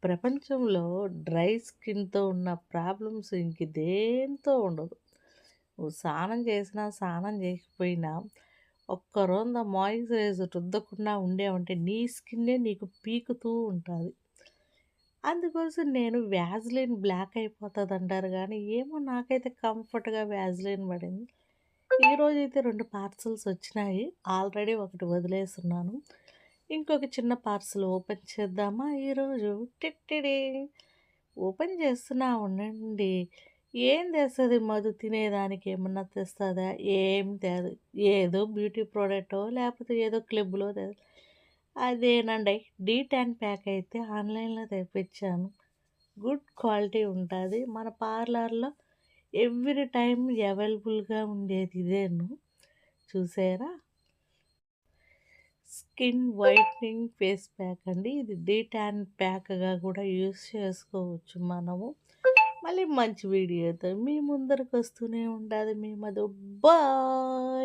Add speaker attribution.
Speaker 1: ప్రపంచంలో డ్రై స్కిన్‌తో ఉన్న ప్రాబ్లమ్స్ ఇంక దేనితో ఉండదు. నువ్వు స్నానం చేసినా, స్నానం చేయకపోయినా ఒక్క మాయిశ్చరైజర్ రుద్దకుండా ఉండావంటే నీ స్కిన్నే నీకు పీకుతూ ఉంటాది. అందుకోసం నేను వ్యాజ్‌లిన్ బ్లాక్ అయిపోతదంటారు గానీ, ఏమో నాకైతే కంఫర్ట్‌గా వ్యాజ్‌లిన్ పడింది. ఈరోజైతే 2 పార్సెల్స్ వచ్చినాయి. ఆల్రెడీ ఒకటి వదిలేసున్నాను. ఇంకొక చిన్న పార్సెల్ ఓపెన్ చేద్దామా ఈరోజు? టిట్టిడి ఓపెన్ చేస్తున్నా ఉండండి. ఏం తెస్తది మధు తినేదానికి ఏమన్నా తెస్తదా? ఏం తేదు. ఏదో బ్యూటీ ప్రోడక్టో లేకపోతే ఏదో క్లబ్‌లో అదేనండి. డీ10 ప్యాక్ అయితే ఆన్‌లైన్‌లో తెప్పించాను. గుడ్ క్వాలిటీ ఉంటాది. మన పార్లర్‌లో ఎవ్రీ టైమ్ అవైలబుల్‌గా ఉండేది ఇదేను. చూసారా? స్కిన్ వైట్నింగ్ ఫేస్ ప్యాక్ అండి. ఇది డే ట్యాన్ ప్యాక్‌గా కూడా యూజ్ చేసుకోవచ్చు మనము. మళ్ళీ మంచి వీడియోతో మీ ముందరకొస్తూనే ఉండాది మీ మధు. బాయ్.